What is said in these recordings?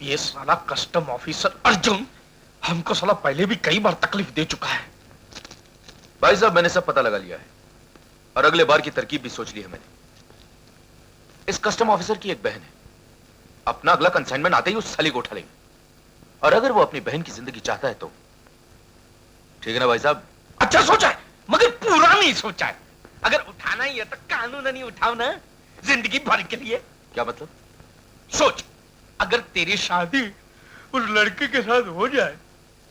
ये साला custom officer Arjun हमको साला पहले भी कई बार तकलीफ दे चुका है। भाई साहब, मैंने सब पता लगा लिया है और अगले बार की तरकीब भी सोच ली है मैंने। इस कस्टम ऑफिसर की एक बहन है, अपना अगला कंसाइनमेंट आते ही उस साली को उठा लेंगे, और अगर वो अपनी बहन की जिंदगी चाहता है तो ठीक है ना भाई साहब? अच्छा सोचा है, मगर पूरा नहीं सोचा है। अगर उठाना ही है तो कानून नहीं उठाओ ना, जिंदगी भर के लिए। क्या मतलब? सोच, अगर तेरी शादी उस लड़के के साथ हो जाए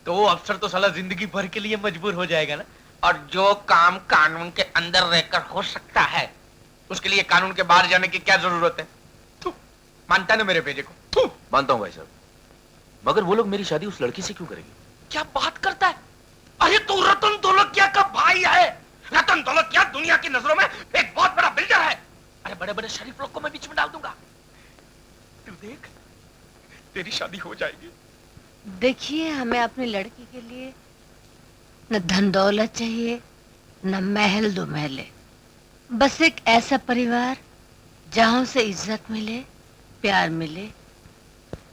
तो वो अफसर तो साला जिंदगी भर के लिए मजबूर हो जाएगा ना। और जो काम कानून के अंदर रहकर हो सकता है उसके लिए कानून के बाहर जाने की क्या जरूरत है? मानता ना मेरे भेजे को? मानता हूं भाई साहब, मगर वो लोग मेरी शादी उस लड़की से क्यों करेंगे? क्या बात करता है? अरे तू रतन दौलतिया का भाई है। रतन दौलतिया दुनिया की नजरों में एक बहुत बड़ा बिल्डर है। अरे बड़े बड़े शरीफ लोग को मैं बीच में डाल दूंगा। तू देख, तेरी शादी हो जाएगी। देखिए, हमें अपनी लड़की के लिए न धन दौलत चाहिए, न महल दो महले, बस एक ऐसा परिवार जहां से इज्जत मिले, प्यार मिले,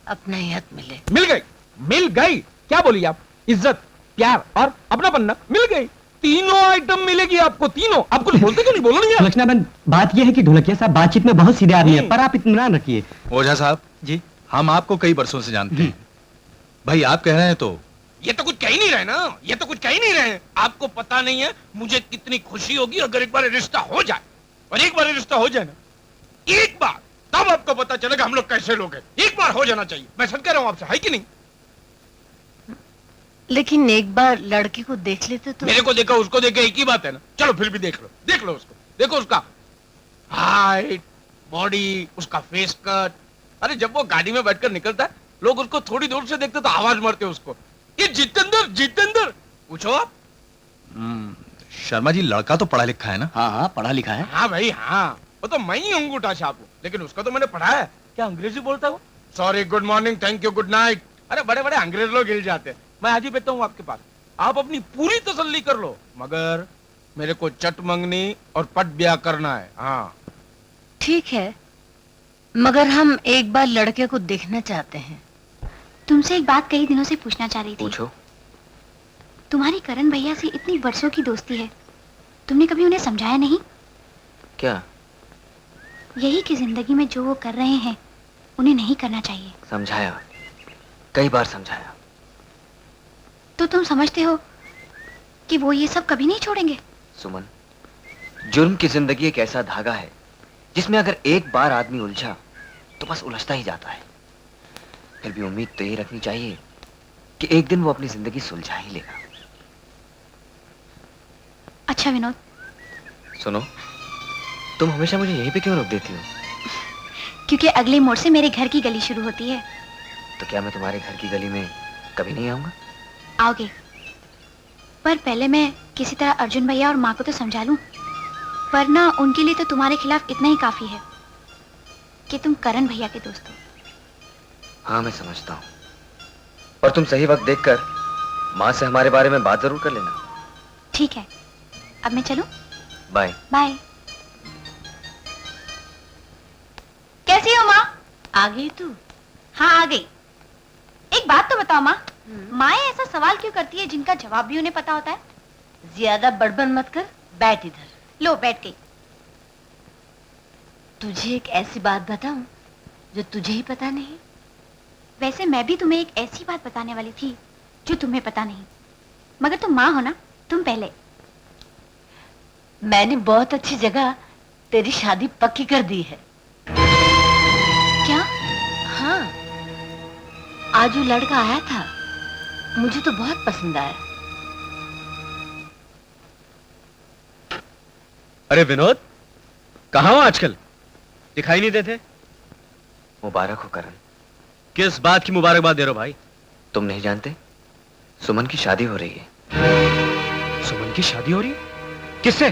अपनायत मिले। मिल गई। क्या बोली आप? इज्जत, प्यार और अपनापन मिल गई। तीनों आइटम मिलेगी आपको, तीनों। आप कुछ बोलते क्यों नहीं? बोलो नहीं। लक्ष्मण, बात यह है कि ढोलकिया साहब बातचीत में बहुत सीधे आदमी है, पर आप इत्मीनान रखिए। ओझा साहब जी, हम आपको कई बरसों से जानते हैं। भाई आप कह रहे हैं तो ये तो कुछ कह ही नहीं रहे ना, ये तो कुछ कह ही नहीं रहे। आपको पता नहीं है मुझे कितनी खुशी होगी अगर एक बार रिश्ता हो जाए। और एक बार रिश्ता हो जाए ना, एक बार, तब आपको पता चलेगा हम लोग कैसे लोग हैं। एक बार हो जाना चाहिए। मैं सच कह रहा हूं आपसे, है कि नहीं? लेकिन एक बार लड़के को देख लेते तो। मेरे को देखा, उसको देखा, एक ही बात है ना। चलो फिर भी देख लो उसको। देखो उसका हाइट, बॉडी, उसका फेस कट। अरे जब वो गाड़ी में बैठकर निकलता है, लोग उसको थोड़ी दूर से देखते तो आवाज मारते उसको, ये जितेंद्र पूछो आप। शर्मा जी, लड़का तो पढ़ा लिखा है ना? हाँ हाँ, पढ़ा लिखा है। हाँ भाई हाँ, वो तो मैं ही अंगूठा छाप हूं, लेकिन उसका तो मैंने पढ़ा है। क्या अंग्रेजी बोलता है वो? Sorry, good morning, thank you, good night. अरे बड़े बड़े अंग्रेज लोग हिल जाते हैं। मैं आज ही बैठता हूँ आपके पास, आप अपनी पूरी तसल्ली कर लो, मगर मेरे को चट मंगनी और पट ब्याह करना है। हाँ ठीक है, मगर हम एक बार लड़के को देखना चाहते हैं। तुमसे एक बात कई दिनों से पूछना चाह रही थी। पूछो। तुम्हारी करण भैया से इतनी वर्षों की दोस्ती है, तुमने कभी उन्हें समझाया नहीं? क्या? यही कि जिंदगी में जो वो कर रहे हैं उन्हें नहीं करना चाहिए। समझाया, कई बार समझाया। तो तुम समझते हो कि वो ये सब कभी नहीं छोड़ेंगे? सुमन, जुर्म की जिंदगी एक ऐसा धागा है जिसमें अगर एक बार आदमी उलझा तो बस उलझता ही जाता है। फिर भी उम्मीद तो ये रखनी चाहिए कि एक दिन वो अपनी जिंदगी सुलझा ही लेगा। अच्छा विनोद, सुनो, तुम हमेशा मुझे यहीं पे क्यों रोक देती हो? क्योंकि अगले मोड़ से मेरे घर की गली शुरू होती है। तो क्या मैं तुम्हारे घर की गली में कभी नहीं आऊंगा? आओगे, पर पहले मैं किसी तरह अर्जुन भैया और माँ को तो समझा लूं, वरना उनके लिए तो तुम्हारे खिलाफ इतना ही काफी है कि तुम करण भैया के दोस्त हो। हाँ मैं समझता हूँ, और तुम सही वक्त देखकर माँ से हमारे बारे में बात जरूर कर लेना। ठीक है, अब मैं चलूं? बाय। बाय। कैसी हो माँ? आ गई तू? हाँ आ गई। एक बात तो बताओ माँ, माँ ऐसा सवाल क्यों करती है जिनका जवाब भी उन्हें पता होता है? ज्यादा बड़बड़ मत कर, बैठ इधर। लो बैठ गई। तुझे एक ऐसी बात बताऊं जो तुझे ही पता नहीं। वैसे मैं भी तुम्हें एक ऐसी बात बताने वाली थी जो तुम्हें पता नहीं, मगर तुम माँ हो ना, तुम पहले। मैंने बहुत अच्छी जगह तेरी शादी पक्की कर दी है। क्या? हाँ, आज वो लड़का आया था, मुझे तो बहुत पसंद आया। अरे विनोद, कहाँ हो आजकल? दिखाई नहीं देते। मुबारक हो करण। किस बात की मुबारकबाद दे रहे हो भाई? तुम नहीं जानते, सुमन की शादी हो रही है। सुमन की शादी हो रही है? किससे?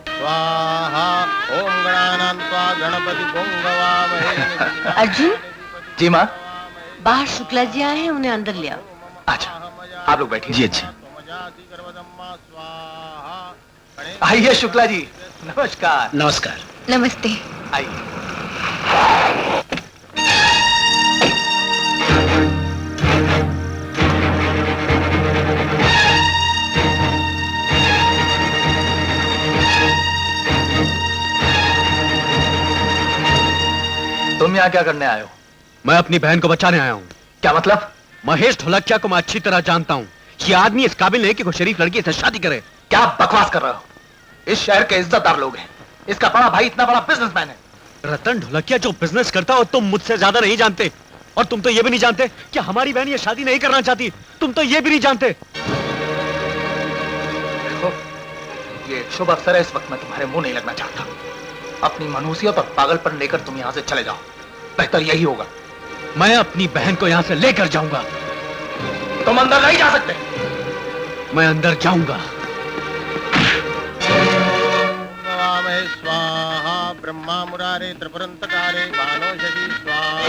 स्वाहा ओम गणानान्त्वा गणपति पुंगवामहे। अर्जुन जी माँ। बाहर शुक्ला जी आए हैं, उन्हें अंदर ले आओ। अच्छा, आप लोग बैठिए। जी अच्छा। आइए शुक्ला जी। नमस्कार। नमस्कार। नमस्ते। आइए। तुम यहाँ क्या करने आए हो? मैं अपनी बहन को बचाने आया हूँ। क्या मतलब? महेश ढोलकिया को मैं अच्छी तरह जानता हूँ। ये आदमी इस काबिल नहीं कि कोई शरीफ लड़की से शादी करे। क्या बकवास कर रहे हो? इस शहर के इज्जतदार लोग हैं। इसका बड़ा भाई इतना बड़ा बिजनेसमैन है। रतन ढोलकिया जो बिजनेस करता है तुम मुझसे ज्यादा नहीं जानते। और तुम तो ये भी नहीं जानते कि हमारी बहन ये शादी नहीं करना चाहती। तुम तो ये भी नहीं जानते। देखो, ये एक शुभ अवसर है। इस वक्त मैं तुम्हारे मुंह नहीं लगना चाहता। अपनी मनहूसियत और पागलपन लेकर तुम यहां से चले जाओ, बेहतर यही होगा। मैं अपनी बहन को यहां से लेकर जाऊंगा। तुम अंदर नहीं जा सकते। मैं अंदर जाऊंगा। गवामहे स्वाहा ब्रह्मा मुरारे त्रिपुरंतकारे बानो शशि स्वाहा।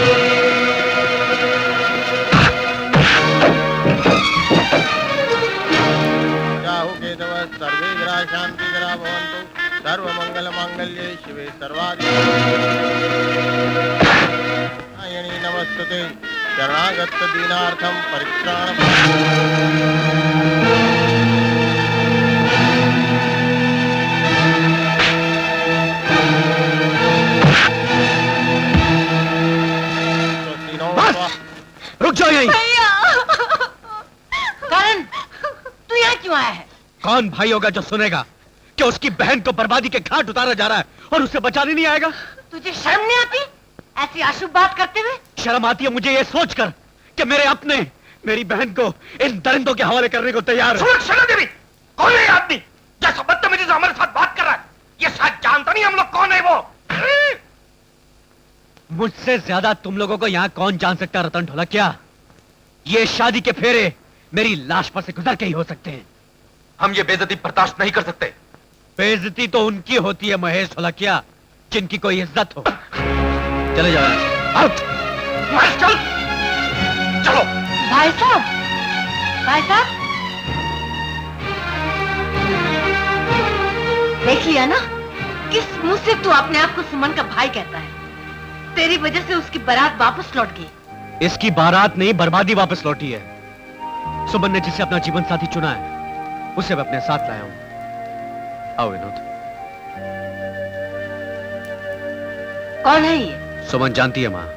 राहु केतव सर्वे ग्रहा शांति ग्रहा भवन्तु। सर्वमंगल मांगल्ये शिवे सर्वाधिनायणी नमस्तुते। शरणागत दीनार्थम परित्राण। रुक जाओ यहीं। करण, तू यहाँ क्यों आया है? कौन भाई होगा जो सुनेगा कि उसकी बहन को बर्बादी के घाट उतारा जा रहा है और उसे बचाने नहीं आएगा? तुझे शर्म नहीं आती ऐसी अशुभ बात करते हुए? शर्म आती है मुझे ये सोचकर कि मेरे अपने मेरी बहन को इन दरिंदों के हवाले करने को तैयार है। सुलक्षणा देवी, कौन है ये आदमी? जैसा बदतमीजी से हमारे साथ बात कर रहा है। ये शायद जानता नहीं हम लोग कौन है वो। मुझसे ज्यादा तुम लोगों को यहाँ कौन जान सकता है रतन ढोलकिया? ये शादी के फेरे मेरी लाश पर से गुजर के ही हो सकते हैं। हम ये बेइज्जती बर्दाश्त नहीं कर सकते। बेइज्जती तो उनकी होती है महेश ढोलकिया, जिनकी कोई इज्जत हो। चले जाओ यहाँ से। आउट। महेश, चल चलो। भाई साहब, भाई साहब, देख लिया ना किस मुंह से तू अपने आप को सुमन का भाई कहता है। तेरी वजह से उसकी बारात वापस लौट गई। इसकी बारात नहीं, बर्बादी वापस लौटी है। सुमन ने जिसे अपना जीवन साथी चुना है उसे मैं अपने साथ लाया हूं। आओ विनोद। कौन है ये? सुमन जानती है माँ।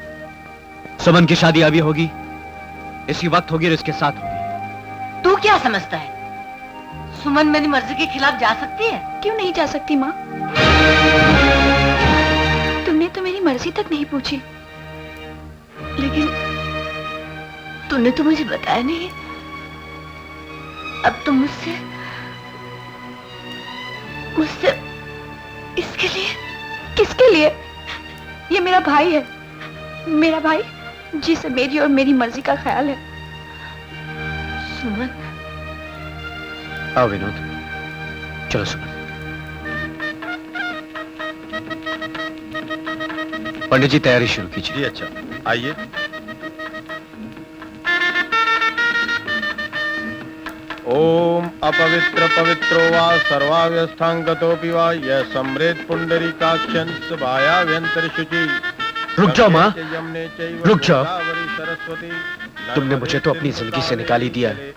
सुमन की शादी अभी होगी, इसी वक्त होगी और इसके साथ होगी। तू क्या समझता है सुमन मेरी मर्जी के खिलाफ जा सकती है? क्यों नहीं जा सकती माँ? तुमने तो मेरी मर्जी तक नहीं पूछी। लेकिन तूने तो मुझे बताया नहीं। अब तुम मुझसे इसके लिए? किसके लिए? ये मेरा भाई है, मेरा भाई जिसे मेरी और मेरी मर्जी का ख्याल है। सुमन, आओ विनोद, चलो सुमन। पंडित जी तैयारी शुरू कीजिए। जी अच्छा, आइए। ओम अपवित्र पवित्रो वा सर्वाव्यस्थांगतोऽपि वा यह सम्रेत पुंडरीकाक्षं सभायाभ्यंतर शुचि। रुक जाओ माँ, यमुने चैव रुक जाओ। गोदावरी सरस्वती। तुमने मुझे तो अपनी जिंदगी से निकाल ही दिया है,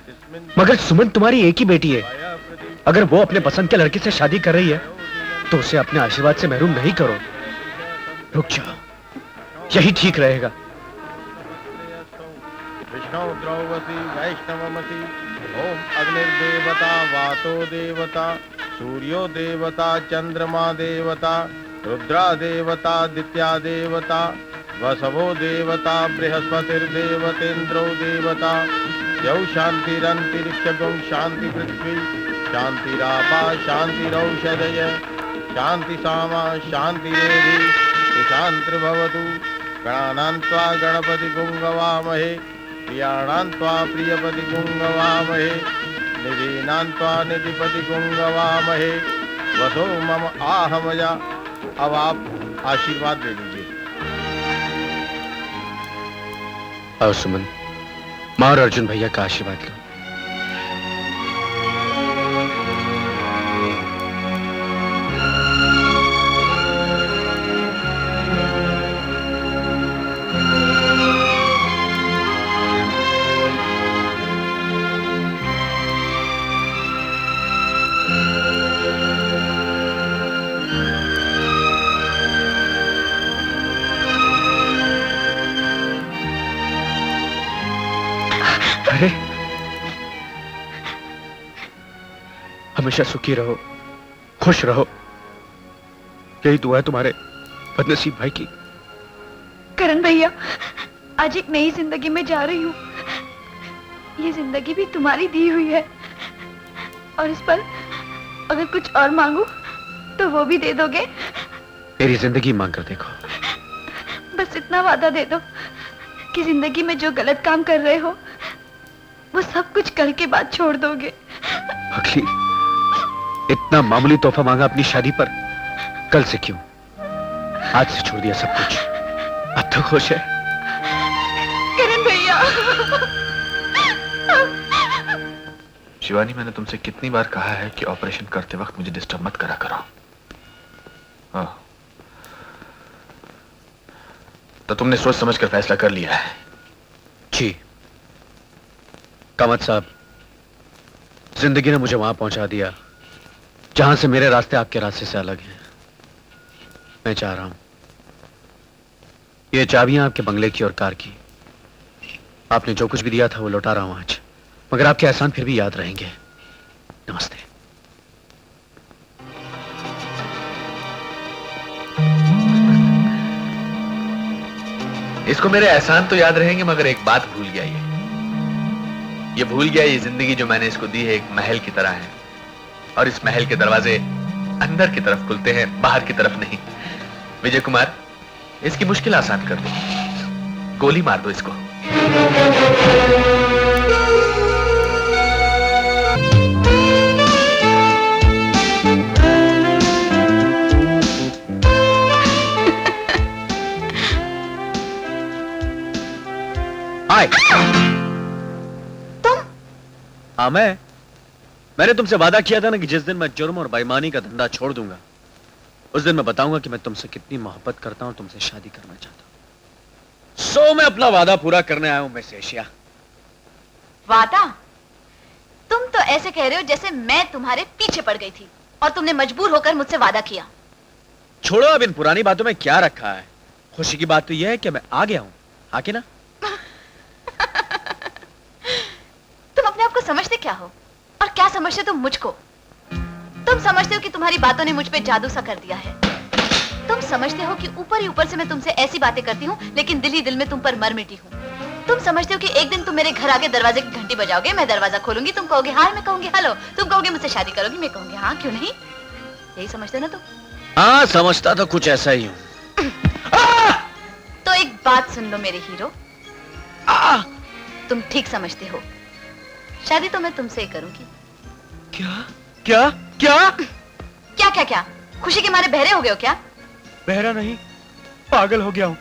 मगर सुमन तुम्हारी एक ही बेटी है। अगर वो अपने पसंद के लड़के से शादी कर रही है तो उसे अपने आशीर्वाद से महरूम नहीं करो। रुक जाओ, यही ठीक रहेगा। विष्णु द्रौवसी वैष्णवमसी। ओम अग्निर्देवता वातो देवता सूर्यो देवता चंद्रमा देवता रुद्रा देवता दित्या देवता वसवो देवता बृहस्पतिर्देवतेन्द्रो देवता। यौ शांतिरंतरिक्षगुं शांति पृथ्वी शांतिरापा शांतिरौषधय शांति सामा शांतिरेधि सुशांतिर्भवतु। गणानान्त्वा गणपति गुंगवामहे प्रियाणान्त्वा प्रियपति गुंगवामहे निधीनान्त्वा निधिपति गुंगवामहे वसो मम आहमया। अब आप आशीर्वाद दे लीजिए। आओ सुमन, माँ और अर्जुन भैया का आशीर्वाद लो। अरे हमेशा सुखी रहो, खुश रहो, यही दुआ है तुम्हारे बदनसीब भाई की। करण भैया, आज एक नई जिंदगी में जा रही हूँ। ये जिंदगी भी तुम्हारी दी हुई है, और इस पर अगर कुछ और मांगू तो वो भी दे दोगे? मेरी जिंदगी मांग कर देखो। बस इतना वादा दे दो कि जिंदगी में जो गलत काम कर रहे हो वो सब कुछ कल के बाद छोड़ दोगे। अगली इतना मामूली तोहफा मांगा अपनी शादी पर, कल से क्यों, आज से छोड़ दिया सब कुछ। अब तो खुश है। करण भैया। शिवानी, मैंने तुमसे कितनी बार कहा है कि ऑपरेशन करते वक्त मुझे डिस्टर्ब मत करा करो। हाँ, तो तुमने सोच समझ कर फैसला कर लिया है? जी कामत साहब, जिंदगी ने मुझे वहां पहुंचा दिया जहां से मेरे रास्ते आपके रास्ते से अलग हैं। मैं चाह रहा हूं ये चाबियां आपके बंगले की और कार की, आपने जो कुछ भी दिया था वो लौटा रहा हूं आज, मगर आपके एहसान फिर भी याद रहेंगे। नमस्ते। इसको मेरे एहसान तो याद रहेंगे, मगर एक बात भूल गया ये भूल गया ये जिंदगी जो मैंने इसको दी है एक महल की तरह है, और इस महल के दरवाजे अंदर की तरफ खुलते हैं, बाहर की तरफ नहीं। विजय कुमार, इसकी मुश्किल आसान कर दो, गोली मार दो इसको। हाय, तुम? हाँ मैंने तुमसे वादा किया था ना कि जिस दिन मैं जुर्म और बेईमानी का धंधा छोड़ दूंगा उस दिन मैं बताऊंगा कि मैं तुमसे कितनी मोहब्बत करता हूं, तुमसे शादी करना चाहता हूं। सो मैं अपना वादा पूरा करने आया हूं मिस एशिया। वादा? तुम तो ऐसे कह रहे हो जैसे मैं तुम्हारे पीछे पड़ गई थी और तुमने मजबूर होकर मुझसे वादा किया। छोड़ो अब इन पुरानी बातों में क्या रखा है, खुशी की बात तो यह है कि मैं आ गया हूं, हाँ कि ना? तुम अपने आप को समझते क्या हो और क्या समझते तुम मुझको? तुम समझते हो कि तुम्हारी बातों ने मुझ पे जादू सा कर दिया है। तुम समझते हो कि ऊपर ही ऊपर से मैं तुमसे ऐसी बातें करती हूँ लेकिन दिल ही दिल में तुम पर मर मिटी हूँ। तुम समझते हो कि एक दिन तुम मेरे घर आके दरवाजे की घंटी बजाओगे, मैं दरवाजा खोलूंगी, तुम कहोगे हाय, मैं कहूंगी हेलो, तुम कहोगे मुझसे शादी करोगी, मैं कहूंगी हाँ क्यों नहीं। यही समझते हो ना तुम? हाँ समझता तो कुछ ऐसा ही हूं। तो एक बात सुन लो मेरे हीरो, तुम ठीक समझते हो, शादी तो मैं तुमसे ही करूंगी। क्या क्या क्या क्या क्या क्या? खुशी के मारे बहरे हो गए हो क्या? बहरा नहीं, पागल हो गया हूं।